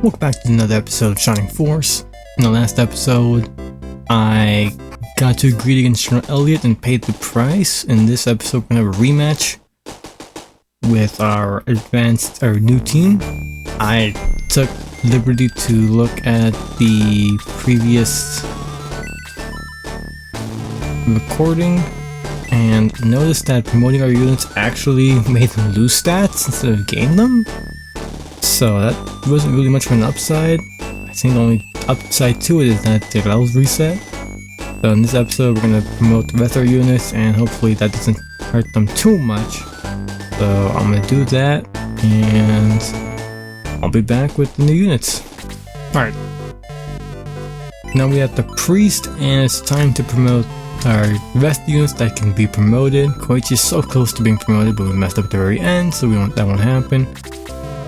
Welcome back to another episode of Shining Force. In the last episode, I got to agree against General Eliot and paid the price. In this episode, we're gonna have a rematch with our new team. I took liberty to look at the previous recording and noticed that promoting our units actually made them lose stats instead of gain them. So that wasn't really much of an upside. I think the only upside to it is that the levels reset. So in this episode we're going to promote the rest of our units and hopefully that doesn't hurt them too much. So I'm going to do that and I'll be back with the new units. Alright. Now we have the priest and it's time to promote our rest units that can be promoted. Koichi is so close to being promoted but we messed up at the very end, so that won't happen.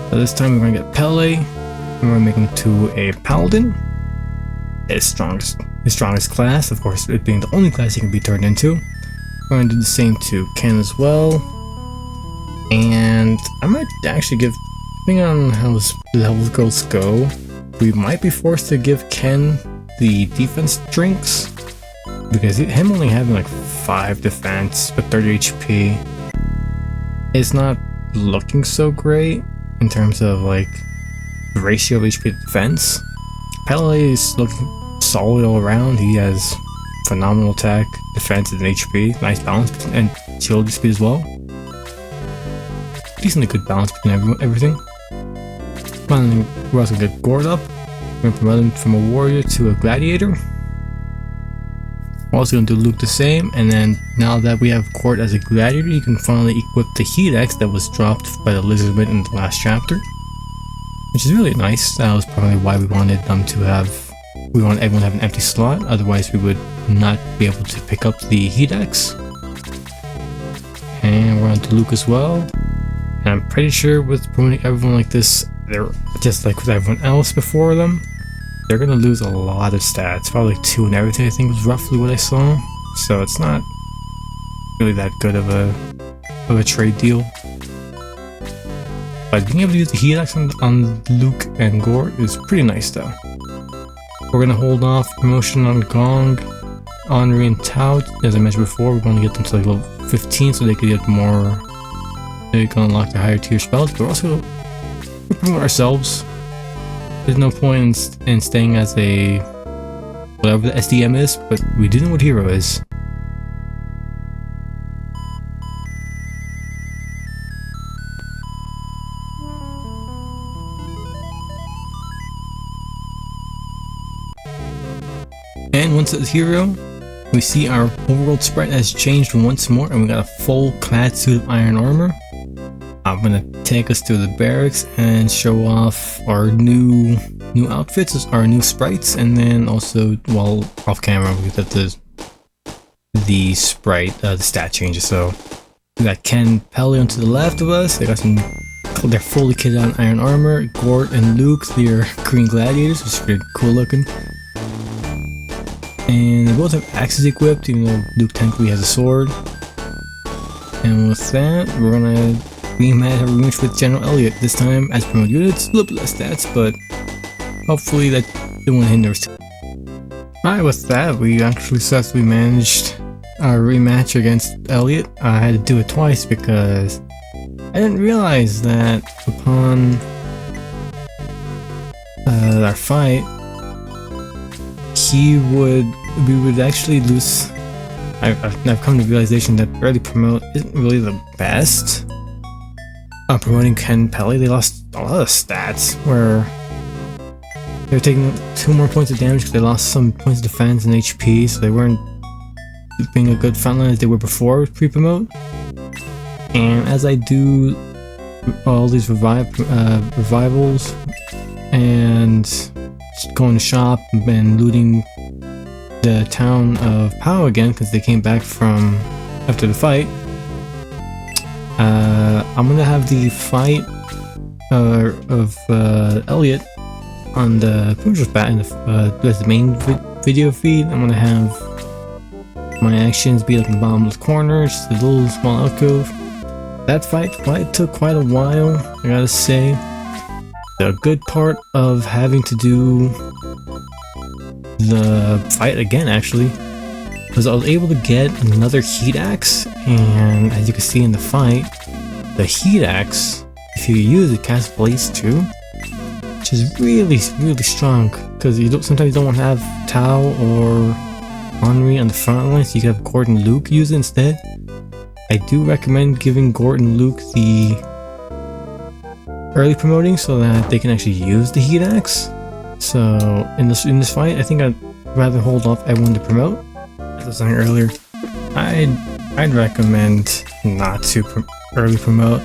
So this time we're going to get Pele, and we're going to make him to a paladin, his strongest class, of course it being the only class he can be turned into. We're going to do the same to Ken as well, and I might actually give, depending on how his level goals go, we might be forced to give Ken the defense drinks, because him only having like 5 defense but 30 HP is not looking so great in terms of like the ratio of HP to defense. Pele is looking solid all around. He has phenomenal attack, defense, and HP. Nice balance, and shield speed as well. Decently good balance between everything. Finally, we're also gonna get Gord up. We're gonna promote him from a warrior to a gladiator. We're also gonna do Luke the same, and then now that we have Gord as a gladiator, you can finally equip the heat X that was dropped by the lizardman in the last chapter, which is really nice. That was probably why we wanted everyone to have an empty slot, otherwise we would not be able to pick up the heat X. And we're on to Luke as well, and I'm pretty sure with promoting everyone like this, they're just like with everyone else before them, they're gonna lose a lot of stats, probably 2 and everything I think was roughly what I saw, so it's not really that good of a trade deal. But being able to use the heat axe on Luke and Gord is pretty nice though. We're gonna hold off promotion on Gong, Henri, and Tao. As I mentioned before, we're gonna get them to like level 15 so they can get more, they can unlock the higher tier spells, but we're also gonna promote ourselves. There's no point in staying as a whatever the SDM is, but we do know what hero is. And once it's hero, we see our overworld sprite has changed once more and we got a full clad suit of iron armor. I'm gonna take us to the barracks and show off our new outfits, our new sprites, and then also while off camera we got the sprite, the stat changes. So we got Ken, Pele on to the left of us. They're fully kitted out in iron armor. Gord and Luke, they're green gladiators, which is pretty cool looking. And they both have axes equipped, even though Luke technically has a sword. And with that, we're gonna have a rematch with General Eliot, this time as promoted units, a little bit less stats, but hopefully that won't hinder us. Alright, with that, we actually successfully managed our rematch against Eliot. I had to do it twice because I didn't realize that upon our fight, we would actually lose. I've come to the realization that early promote isn't really the best. Promoting Ken and Pele, they lost a lot of stats where they were taking 2 more points of damage because they lost some points of defense and HP, so they weren't being a good frontline as they were before pre-promote. And as I do all these revivals and just going to shop and looting the town of Pao again because they came back from after the fight, I'm gonna have the fight of Eliot on the the main video feed. I'm gonna have my actions be like in the bottomless corners, the little small alcove. That fight took quite a while, I gotta say. the good part of having to do the fight again, actually, was I was able to get another heat axe, and as you can see in the fight, the heat axe, if you use it, casts Blaze too, which is really strong, because sometimes you don't want to have Tao or Henri on the front line, so you can have Gort and Luke use it instead. I do recommend giving Gort and Luke the early promoting so that they can actually use the heat axe. So in this fight, I think I'd rather hold off everyone to promote. As I was saying earlier, I'd recommend not to early promote.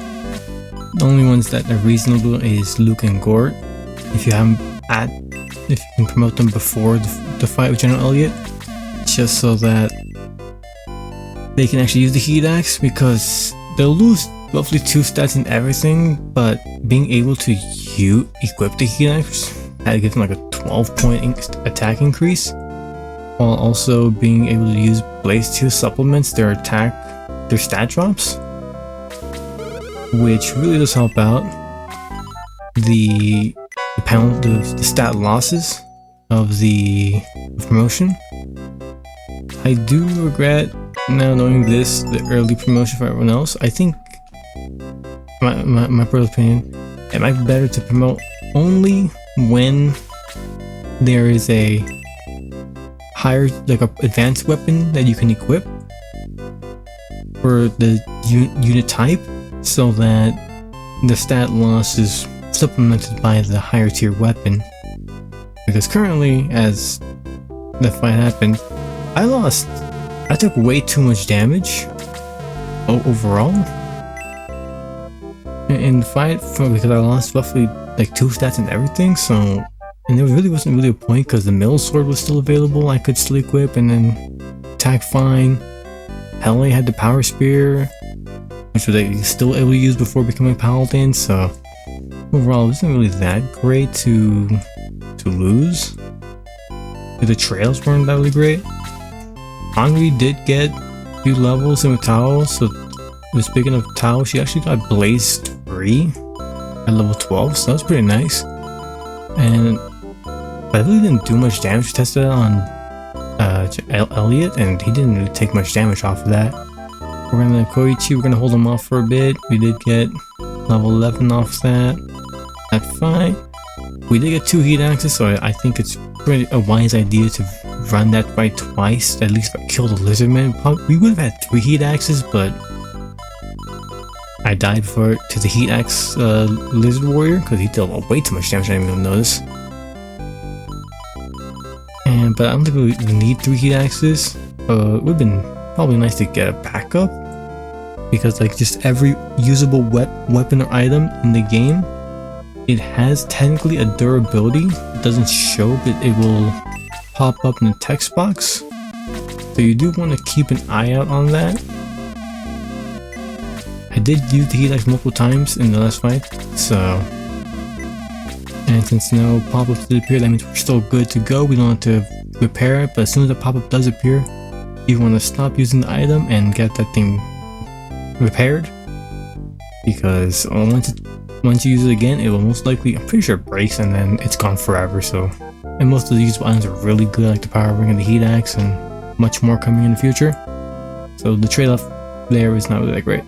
The only ones that are reasonable is Luke and Gort. If you can promote them before the fight with General Eliot, just so that they can actually use the heat axe, because they'll lose roughly 2 stats in everything, but being able to equip the heat axe that gives them like a 12-point attack increase, while also being able to use Blaze 2 supplements their stat drops, which really does help out the stat losses of the promotion. I do regret now knowing the early promotion for everyone else. I think, my personal opinion, it might be better to promote only when there is a higher, like a advanced weapon that you can equip for the unit type, so that the stat loss is supplemented by the higher tier weapon. Because currently, as the fight happened, I took way too much damage overall in the fight, because I lost roughly like 2 stats and everything. So, and there really wasn't a point, because the mill sword was still available. I could still equip and then attack fine. Hele had the power spear, which was still able to use before becoming paladin. So overall, it wasn't really that great to lose. The trails weren't that really great. Henri did get a few levels in with Tao, so speaking of Tao, she actually got Blaze 3 at level 12, so that was pretty nice. And I really didn't do much damage. Tested it on Eliot, and he didn't really take much damage off of that. We're gonna Koichi, we're gonna hold him off for a bit. We did get level 11 off that. That's fine. We did get 2 heat axes, so I think it's pretty a wise idea to run that fight twice, at least kill the lizardman. We would have had 3 heat axes, but I died to the heat axe lizard warrior, because he dealt way too much damage. I didn't even notice. But I don't think we need 3 heat axes. It would have been probably nice to get a backup, because like just every usable weapon or item in the game, it has technically a durability. It doesn't show, but it will pop up in the text box. So you do want to keep an eye out on that. I did use the heat axe multiple times in the last fight, so, and since no pop-ups did appear, that means we're still good to go. We don't have to repair it, but as soon as the pop-up does appear, you want to stop using the item and get that thing repaired, because once you use it again, it will most likely, I'm pretty sure it breaks, and then it's gone forever. So, and most of these items are really good, like the power ring and the heat axe, and much more coming in the future. So the trade-off there is not really that great.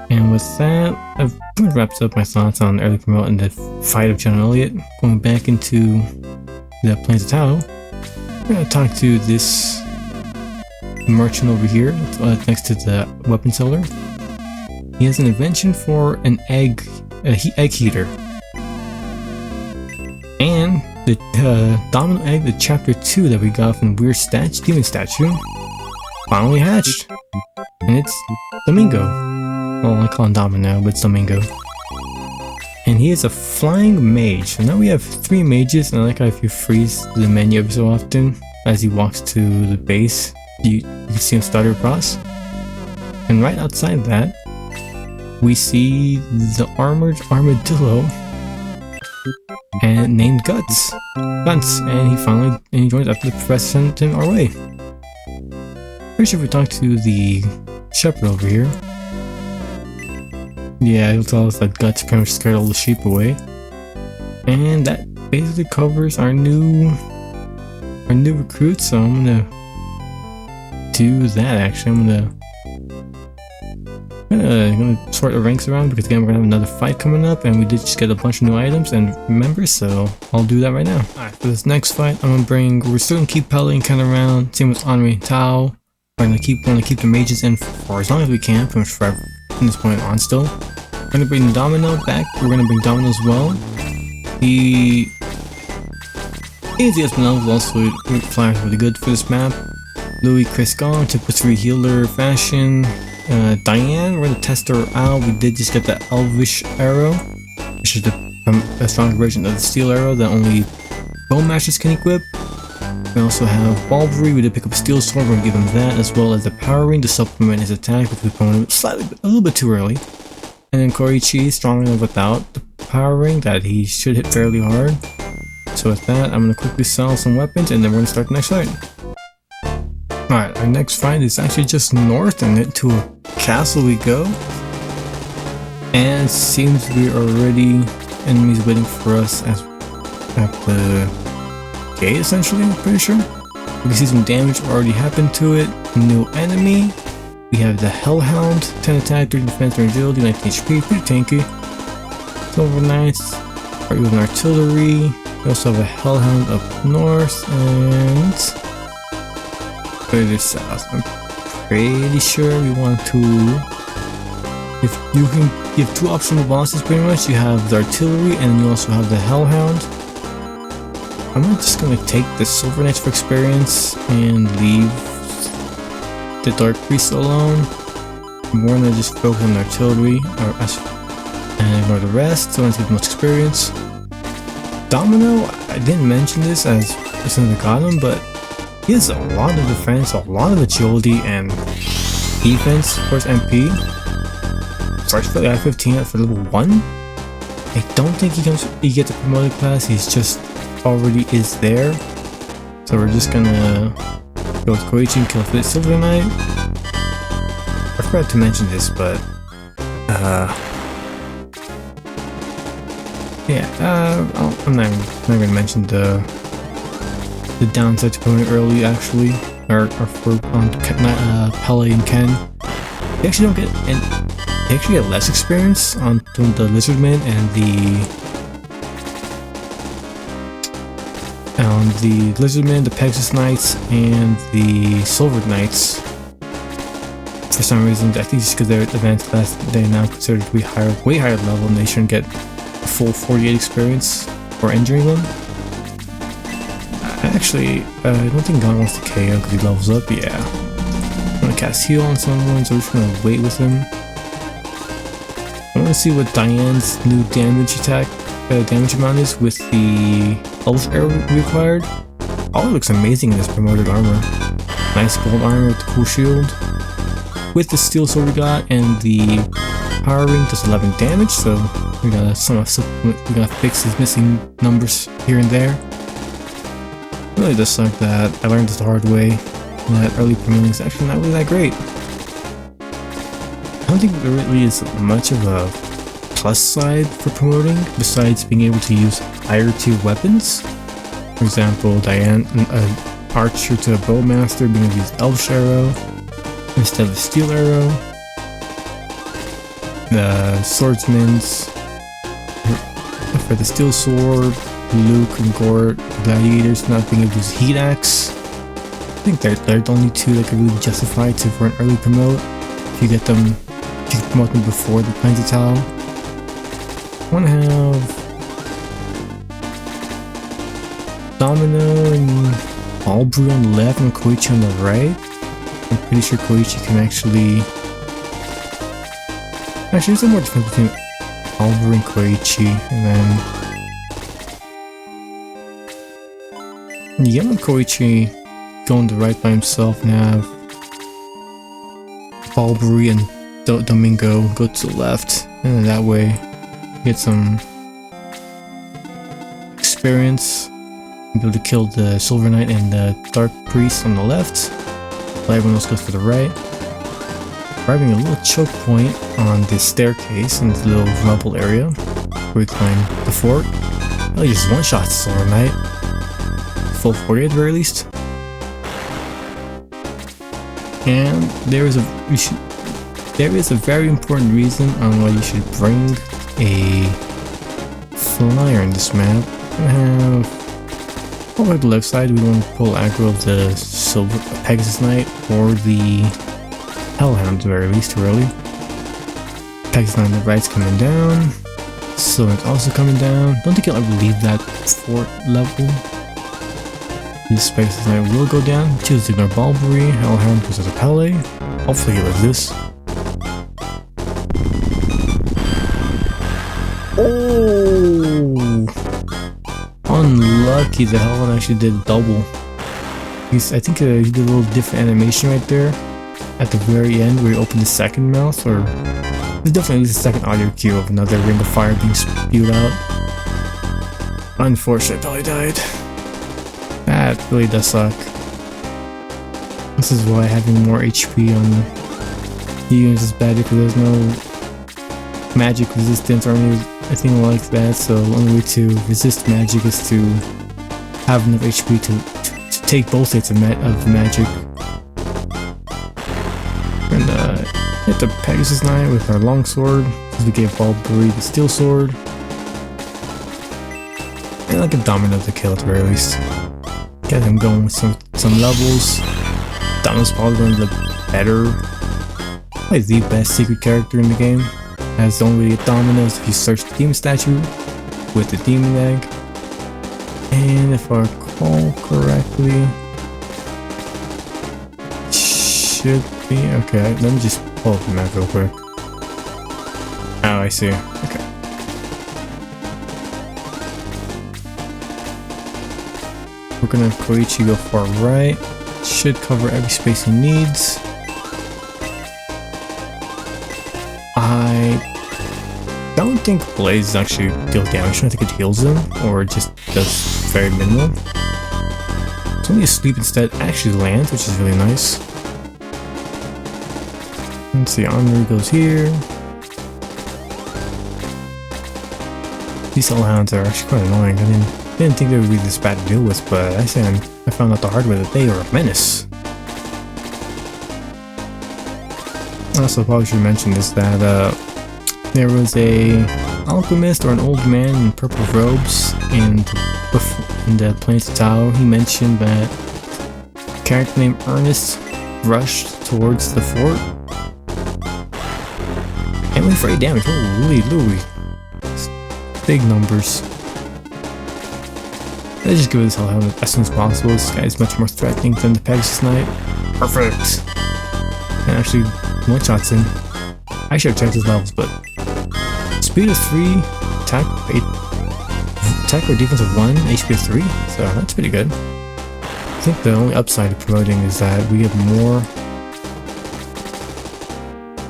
And with that, I've pretty much wrapped up my thoughts on early promote and the fight of General Eliot. Going back into the Plains of Tao, we're gonna talk to this merchant over here, next to the weapon seller. He has an invention for an egg heater, and the domino egg, the chapter 2 that we got from the weird demon statue, finally hatched, and it's Domingo. Well, I call him Domino, but it's Domingo. And he is a flying mage. So now we have 3 mages, and I like how if you freeze the menu every so often, as he walks to the base, you can see him stutter across. And right outside that, we see the armored armadillo and named Guts, and he joins after the professor sent him our way. Pretty sure if we talk to the shepherd over here, yeah, he'll tell us that Guts pretty much scared all the sheep away. And that basically covers our new recruits, so I'm gonna do that actually. I'm gonna sort the ranks around because again we're gonna have another fight coming up and we did just get a bunch of new items and members, so I'll do that right now. Alright, for this next fight we're still gonna keep Pele and Ken around, same with Henri and Tao. We're gonna keep the mages in for as long as we can, pretty much forever from this point on still. We're gonna bring Domino back, we're gonna bring Domino as well. He is the Espinal, also flyers really good for this map. Louis, Chris gone, typical 3 healer fashion. Diane, we're gonna test her out. We did just get the Elvish arrow, which is a stronger version of the steel arrow that only bowmasters can equip. We also have Balbury, we did pick up a steel sword, we're gonna give him that, as well as the power ring to supplement his attack, which we promoted a little bit too early. And then Koichi, strong enough without the power ring that he should hit fairly hard. So with that, I'm gonna quickly sell some weapons and then we're gonna start the next fight. Alright, our next fight is actually just north and into a castle we go. And it seems we are already enemies waiting for us at the gate essentially, I'm pretty sure. We can see some damage already happened to it. New enemy. We have the Hellhound, 10 attack, 3 defense, 3 agility, 19 HP, pretty tanky. Silver Knights, are with an artillery. We also have a Hellhound up north and further south. I'm pretty sure we want to. If you have 2 optional bosses, pretty much. You have the artillery and you also have the Hellhound. I'm just gonna take the Silver Knights for experience and leave the Dark Priest alone. We're gonna just focus on the artillery and ignore the rest, so let's get the most experience. Domino, I didn't mention this as soon as I got him, but he has a lot of defense, a lot of agility and defense. Of course, MP. Starts for the I-15 for level 1. I don't think he gets a promoted class, he's just already is there. So we're just gonna go with Koichi and kill the Silver Knight. I forgot to mention this, but I'm not gonna mention the downside to promoting early actually, or for on Pele and Ken. They actually don't get they actually get less experience on the Lizardmen and the Lizardmen, the Pegasus Knights, and the Silver Knights. For some reason, I think it's because they're advanced class, they're now considered to be way higher level, and they shouldn't get a full 48 experience for injuring them. Actually, I don't think God wants to KO because he levels up. Yeah, I'm gonna cast heal on someone, so we're just gonna wait with him. I want to see what Diane's new damage amount is with the Elf arrow we acquired. Oh, it looks amazing in this promoted armor. Nice gold armor with the cool shield. With the steel sword we got and the power ring does 11 damage, so we gotta fix his missing numbers here and there. It really does suck that I learned this the hard way. That early promoting is actually not really that great. I don't think there really is much of a plus side for promoting besides being able to use higher tier weapons. For example, Diane, an archer to a bowmaster, being able to use Elvish arrow instead of a steel arrow. The swordsman's for the steel sword, Luke and Gort, gladiators not being able to use heat axe. I think they're the only 2 that can really justify for an early promote. If you promote them before the Plains of Tao. I want to have Domino and Balbury on the left and Koichi on the right. I'm pretty sure Koichi can actually there's some more difference between Balbury and Koichi, and then yeah, let Koichi go on the right by himself and have Balbury and Domingo go to the left, and then that way get some experience and be able to kill the Silver Knight and the Dark Priest on the left, while everyone else goes to the right. We're having a little choke point on this staircase in this little rubble area where we climb the fort. Oh, just one shot Solar Knight. Full 40 at the very least. And there is a very important reason on why you should bring a flyer in this map. We have over the left side, we want to pull aggro of the Silver Pegasus Knight or the Hellhound at the very least, really. Pegasus Knight on the right's coming down. So it's also coming down. Don't think I'll ever leave that fort level. This Pegasus Knight will go down. Choose to ignore Balbury. Hellhound goes as a Pele. Hopefully he does this. Oh! Unlucky the Hellhound actually did double. I think he did a little different animation right there. At the very end where he opened the second mouth, or there's definitely at least a second audio cue of another ring of fire being spewed out. Unfortunately, Pele died. That really does suck. This is why having more HP on the units is bad, because there's no magic resistance or anything like that, so the only way to resist magic is to have enough HP to take both hits of magic. And hit the Pegasus Knight with our longsword, because we gave Balbury the steel sword. And like a domino to kill at the very least. Get him going with some levels. Domino's probably one of the better, probably the best secret character in the game. As the only way to get dominoes if you search the demon statue with the demon egg. And if I recall correctly, should be okay. Let me just pull up the map real quick. Oh, I see. Okay. We're gonna have Koichi go far right. Should cover every space he needs. I don't think Blaze actually deals damage. I think it heals him, or it just does very minimal. So only Sleep instead actually lands, which is really nice. Let's see, Henri goes here. These Hellhounds are actually quite annoying. I didn't think they would be this bad to deal with, but I found out the hard way that they are a menace. Also, probably should mention is that there was a alchemist or an old man in purple robes in the Plains of Tao. He mentioned that a character named Ernest rushed towards the fort and went for 8 damage. Holy Louie. Big numbers. Let's just give this Hellhound as soon as possible. This guy is much more threatening than the Pegasus Knight. Perfect! And actually one-shots him. I should have checked his levels, but speed of 3, attack or defense of 1, HP of 3, so that's pretty good. I think the only upside of promoting is that we get more.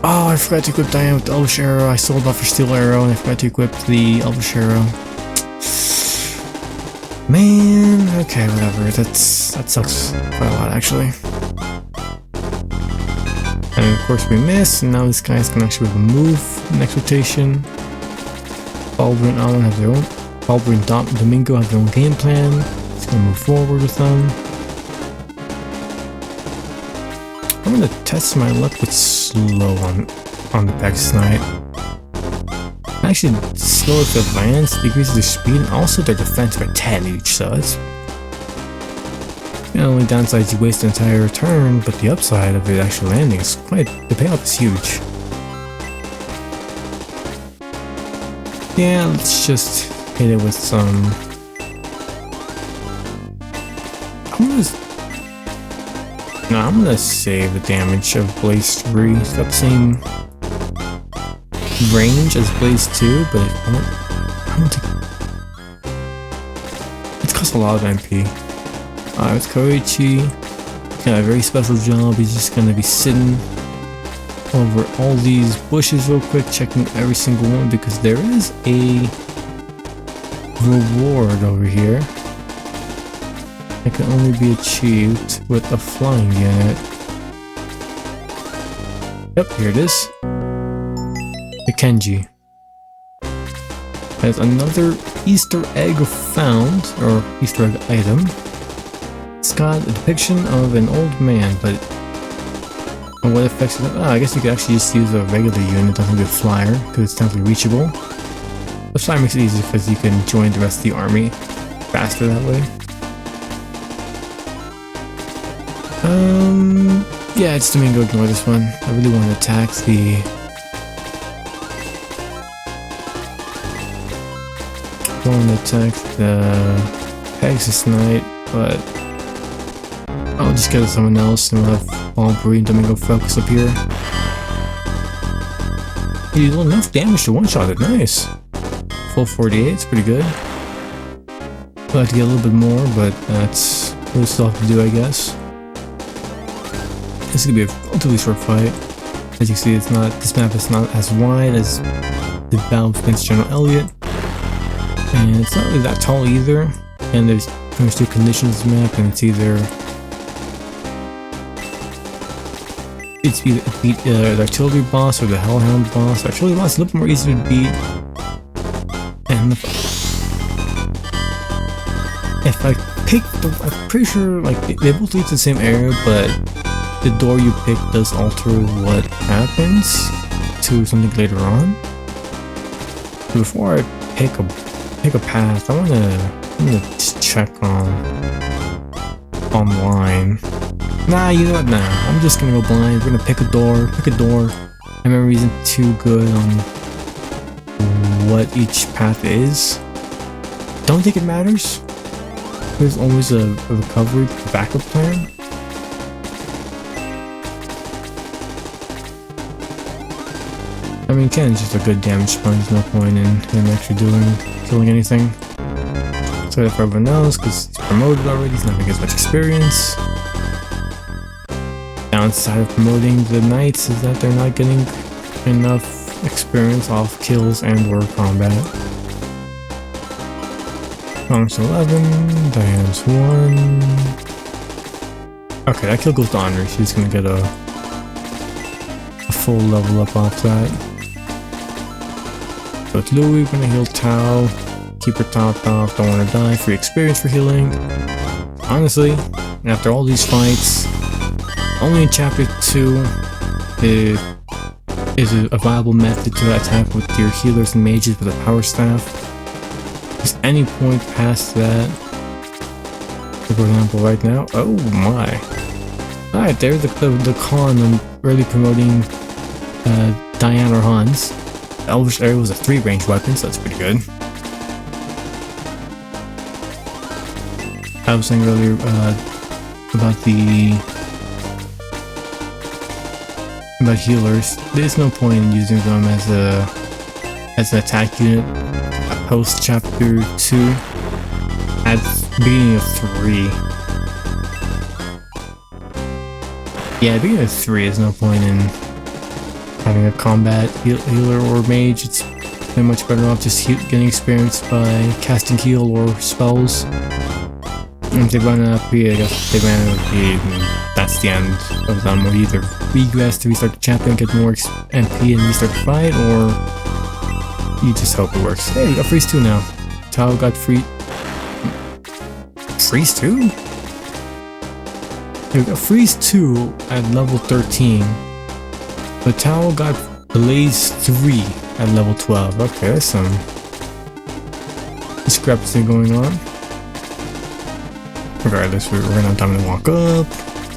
Oh, I forgot to equip Diane with the Elvish Arrow. I sold off her Steel Arrow and I forgot to equip the Elvish Arrow. Man, okay, whatever. That sucks quite a lot, actually. And of course we miss, and now this guy's gonna actually move next rotation. Balbury and Allen have their own. Balbury and Domingo have their own game plan. It's gonna move forward with them. I'm gonna test my luck with slow on the Pegasus Knight. Actually, slow if it lands, decreases their speed, and also their defense by 10 each, so that's... The only downside is you waste an entire turn, but the upside of it actually landing is quite... The payoff is huge. Yeah, let's just hit it with some... I'm gonna save the damage of Blaze 3. It's got the same range as Blaze 2, but I don't think... It costs a lot of MP. With Koichi, got a very special job. He's just gonna be sitting over all these bushes real quick, checking every single one, because there is a reward over here that can only be achieved with a flying unit. Yep, here it is. The Kenji. There's another Easter egg found, or Easter egg item. It's got a depiction of an old man, but what effects is it? Oh, I guess you could actually just use a regular unit, doesn't do a flyer, because it's technically reachable. The flyer makes it easy because you can join the rest of the army faster that way. Yeah, it's Domingo, ignore this one. I really want to attack the... I want to attack the Pegasus Knight, but I'll just go to someone else and we'll have Aubrey and Domingo focus up here. You did enough damage to one-shot it, nice. Full 48, it's pretty good. I'd like to get a little bit more, but that's what we still have to do, I guess. This is gonna be a relatively short fight. As you can see, this map is not as wide as the battle against General Eliot. And it's not really that tall either. And there's pretty much two conditions in the map, and it's either beat the artillery boss or the hellhound boss. The artillery boss is a little bit more easy to beat. And if I pick I'm pretty sure like they both lead to the same area, but the door you pick does alter what happens to something later on. So before I pick a path, I'm gonna just check online. Nah, you know what? Nah, I'm just gonna go blind. We're gonna pick a door. My memory isn't too good on what each path is. Don't think it matters. There's always a recovery backup plan. I mean, Ken's just a good damage sponge, no point in him actually killing anything. So if everyone knows, because he's promoted already, he's not gonna get as much experience. Downside of promoting the knights is that they're not getting enough experience off kills and or combat. Strong's 11, Diane's 1. Okay, that kill goes to Honor, she's gonna get a full level up off that. So it's Louis, gonna heal Tao, keep her topped off, don't want to die, free experience for healing. Honestly, after all these fights, only in chapter 2 is a viable method to attack with your healers and mages with a power staff. Just any point past that, for example right now, oh my. Alright, there's the con on early promoting Diane or Hans. Elvish Arrow was a 3-range weapon, so that's pretty good. I was saying earlier about healers. There's no point in using them as an attack unit post chapter 2 at the beginning of 3. Yeah, beginning of 3 there's no point in having a combat healer or mage. It's pretty much better off just getting experience by casting heal or spells. And if they run out of P, I guess they ran out of P, and that's the end of them. Or either regress to restart the champion, get more MP and restart the fight, or you just hope it works. Hey, we got freeze 2 now. Tao got freeze 2? We got freeze 2 at level 13. But Tao got Blaze 3 at level 12. Okay, there's some discrepancy going on. Regardless, we're gonna have time to walk up.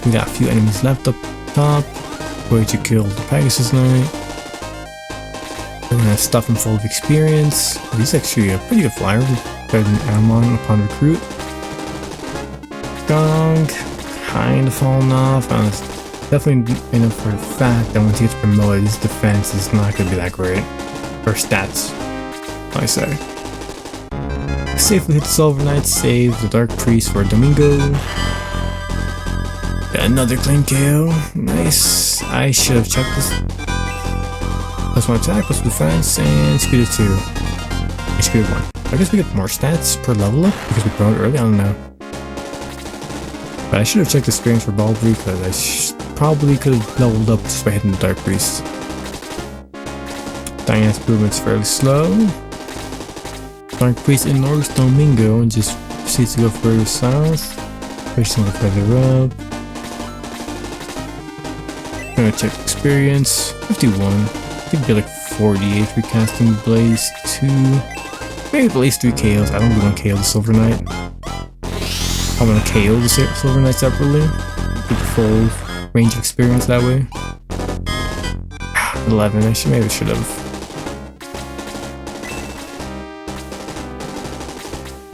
We got a few enemies left up top. Way to kill the Pegasus Knight. We're gonna stuff him full of experience. He's actually a pretty good flyer, better than Amon upon recruit. Gong, kinda falling off. Definitely enough for the fact that once he gets promoted, his defense is not going to be that great. Or stats, I say. Safely hit the Silver Knight, save the Dark Priest for Domingo. Another clean KO. Nice. I should have checked this. +1 attack, +1 defense, and speed of 2. And speed of 1. I guess we get more stats per level up because we promoted early, I don't know. But I should have checked experience for Baldry because I probably could have leveled up just by hitting the Dark Priest. Diane's movement's fairly slow. Dark Priest ignores Domingo and just proceeds to go further south. Pushing a little further up. Gonna check experience. 51. I think get like 48 for casting Blaze 2. Maybe Blaze 3 KOs. I don't really want to KO the Silver Knight. I want to KO the Silver Knight separately. Get the full range of experience that way. 11. Maybe I should have.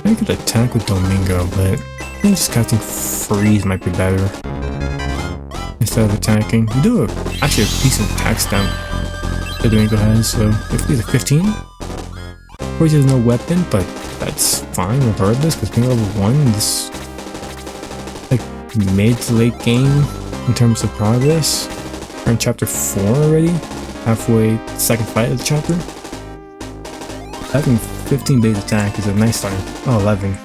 I could attack with Domingo, but I think just casting Freeze might be better instead of attacking. We do actually a decent attack stamp that Domingo has, so if he's a 15. Of course, he has no weapon, but that's fine regardless, because being level 1 in this like mid to late game in terms of progress. We're in chapter 4 already, halfway second fight of the chapter. Having 15 base attack is a nice start. Oh, 11.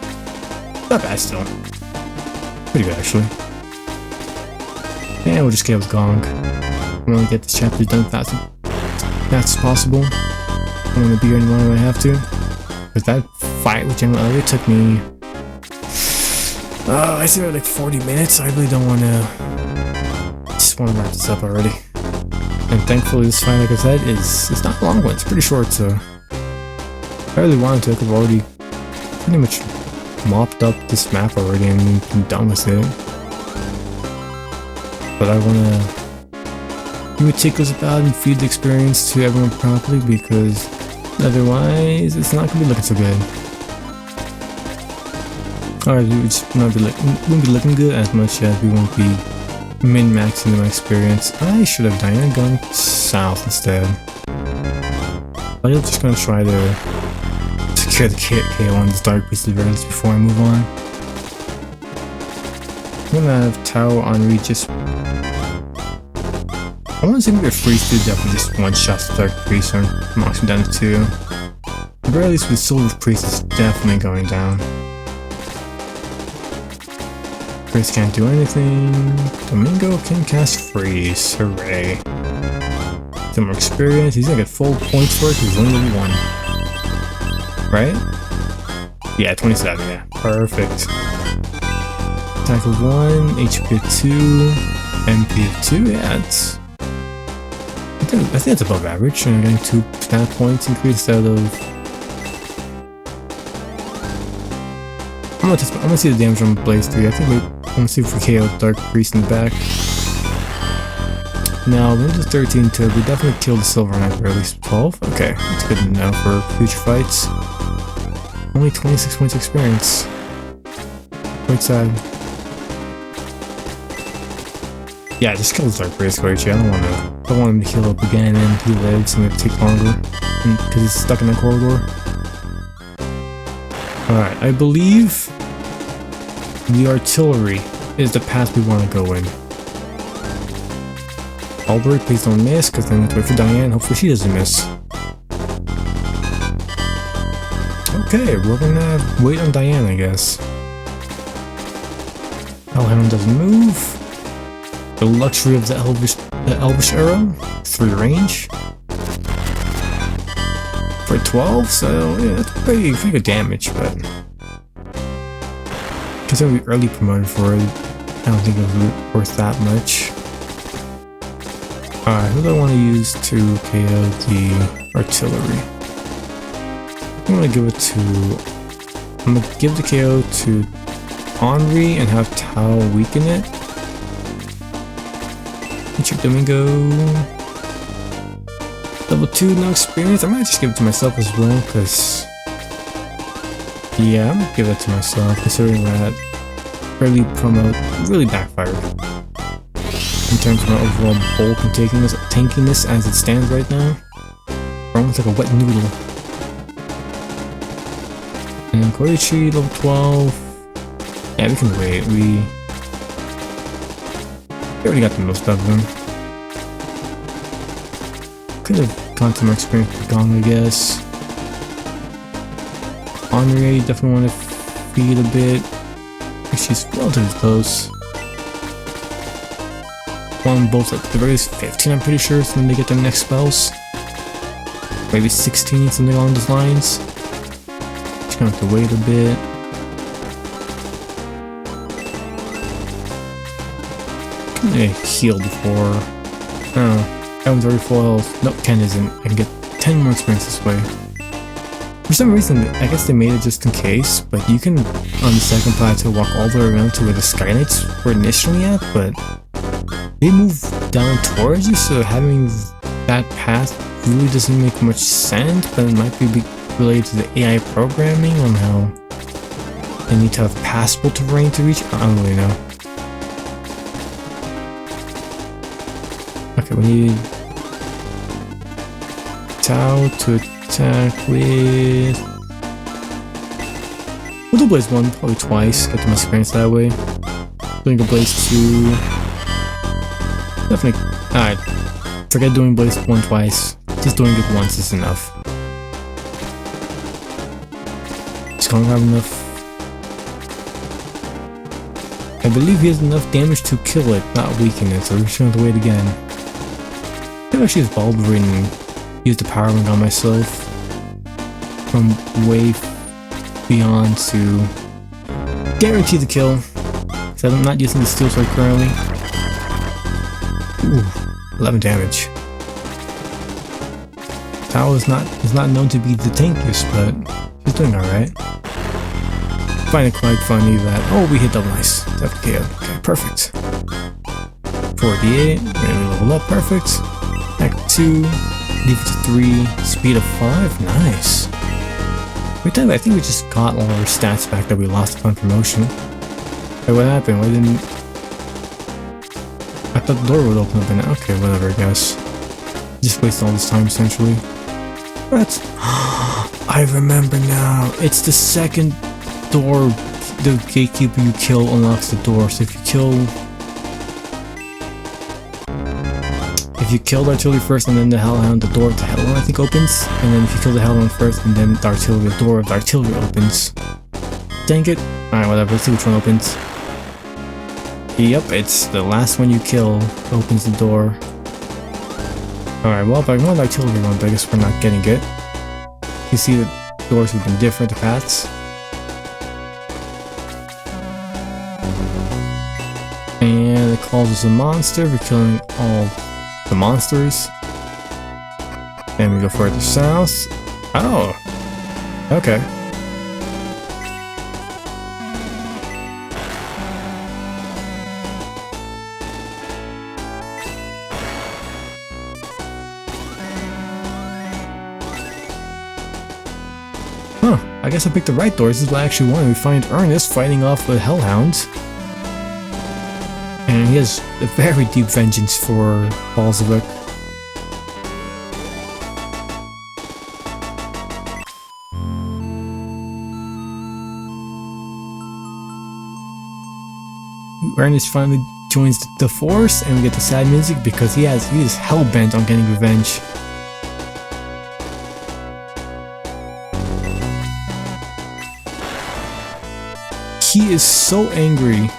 Not bad still. Pretty good actually. And we'll just KO with Gong. I'm gonna get this chapter done fast as possible. I'm gonna be here any longer than I have to. Because that fight with General Eliot took me... I say like 40 minutes. I really don't wanna... just wanna wrap this up already. And thankfully this fight, like I said, it's not a long one. It's pretty short, so... if I really wanted to, I could have already pretty much mopped up this map already and been done with it. But I want to be meticulous about and feed the experience to everyone properly, because otherwise it's not going to be looking so good. Alright, it's won't be looking good as much as we won't be min-maxing my experience. I should have Diana gone south instead. But I'm just going to try to secure the KO on this Dark Priest before I move on. I'm gonna have Tao Henri just... I want to see if we get Freeze to definitely just one-shot the Dark Priest or knocks him down to 2. At the very least with Silver Priest is definitely going down. Priest can't do anything. Domingo can cast Freeze. Hooray. Some more experience. He's gonna get full points for it because he's only level 1. Right? Yeah, 27, yeah. Perfect. Attack of 1, HP of 2, MP of 2, yeah, it's... I think it's above average, and getting 2 stat points increased out of... I'm gonna see the damage on Blaze 3, I think I'm gonna see if we KO Dark Priest in the back. Now, Windows 13 too, we definitely killed the Silver Knight for at least 12. Okay, that's good to know for future fights. Only 26 points experience. Quite sad. Yeah, just kill the Dark Priest, actually. I don't want him to heal up again and he lives and it'll take longer because he's stuck in that corridor. Alright, I believe the artillery is the path we want to go in. Albert, please don't miss, because then we have to wait for Diane. Hopefully she doesn't miss. Okay, we're gonna wait on Diane, I guess. Hellhound doesn't move. The luxury of the Elvish arrow. 3 range. For 12, so yeah, that's pretty good damage, but... considering we early promoted for it, I don't think it was worth that much. Alright, who do I want to use to KO the artillery? I'm gonna give the KO to Henri and have Tao weaken it. Check Domingo. Level 2, no experience. I might just give it to myself as well, because... yeah, I'm gonna give it to myself, considering that early promo really backfired. In terms of my overall bulk and tankiness as it stands right now. We're almost like a wet noodle. And Koichi, level 12. Yeah, we can wait. We already got the most of them. Could have gone to my experience with Gong, I guess. Henri, definitely want to feed a bit. She's relatively close. On both at the very least 15, I'm pretty sure, so when they get their next spells. Maybe 16, something along those lines. Just gonna have to wait a bit. I heal before. Oh, Kevin's already full health. Nope, Ken isn't. I can get 10 more experience this way. For some reason, I guess they made it just in case, but you can, on the second plateau, walk all the way around to where the Skylights were initially at, but they move down towards you, so having that path really doesn't make much sense, but it might be related to the AI programming on how they need to have passable terrain to reach. I don't really know. Okay, we need Tao to attack with... We'll do Blaze 1, probably twice, get some experience that way. Doing a Blaze 2... Definitely... Alright, forget doing Blaze 1 twice, just doing it once is enough. Just gonna have enough... I believe he has enough damage to kill it, not weaken it, so we're just gonna have to wait again. I could actually use Baldwin and use the power ring on myself from way beyond to guarantee the kill, because I'm not using the steel sword currently. Ooh, 11 damage. Tao is not known to be the tankiest, but she's doing alright. I find it quite funny that, oh, we hit double nice. Okay, perfect. 48, we're gonna level up, perfect. Back 2, defense 3, speed of 5, nice. I think we just got all our stats back that we lost upon promotion. Hey, what happened? Why didn't... I thought the door would open up and... Okay, whatever, I guess. Just wasted all this time, essentially. But... I remember now! It's the second door the gatekeeper you kill unlocks the door, so if you kill the artillery first and then the hellhound, the door of the hellhound I think opens, and then if you kill the hellhound first and then the artillery, the door of the artillery opens. Dang it. Alright, whatever, let's see which one opens. Yep, it's the last one you kill opens the door. Alright, well, but I want the artillery one, but I guess we're not getting it. You see the doors have been different, the paths. And it calls us a monster for killing all the monsters. And we go further south. Oh! Okay. Huh, I guess I picked the right door. This is what I actually wanted. We find Ernest fighting off the hellhounds. And he has a very deep vengeance for Bolshevik. Ernest finally joins the force, and we get the sad music because he is hell-bent on getting revenge. He is so angry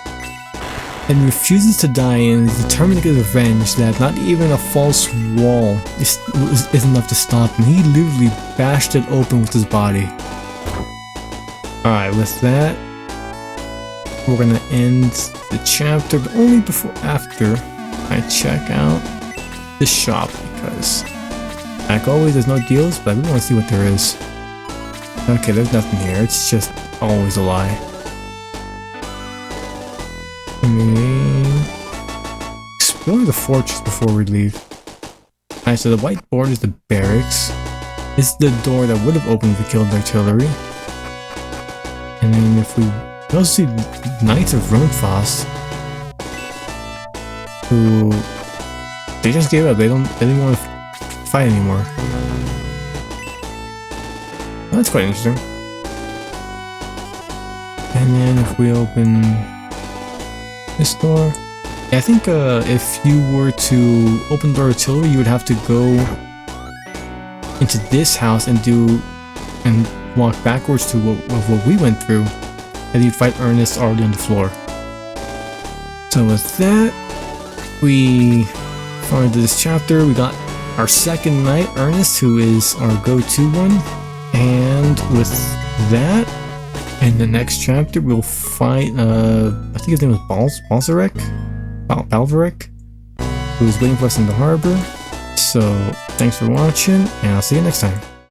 and refuses to die and is determined to get revenge that not even a false wall is enough to stop him. He literally bashed it open with his body. Alright, with that, we're gonna end the chapter, but only after I check out the shop, because like always there's no deals, but I really want to see what there is. Okay, there's nothing here, it's just always a lie. Explore the fortress before we leave. Alright, so the white board is the barracks. This is the door that would have opened if we killed the artillery. And then if we also see Knights of Runefast, who they just gave up. They didn't want to fight anymore. Well, that's quite interesting. And then if we open this door, yeah, I think if you were to open door artillery, you would have to go into this house and walk backwards to what we went through, and you'd fight Ernest already on the floor. So with that, we finally did this chapter. We got our second knight, Ernest, who is our go-to one, and with that. In the next chapter, we'll fight, I think his name was Balvarek, who's waiting for us in the harbor. So, thanks for watching, and I'll see you next time.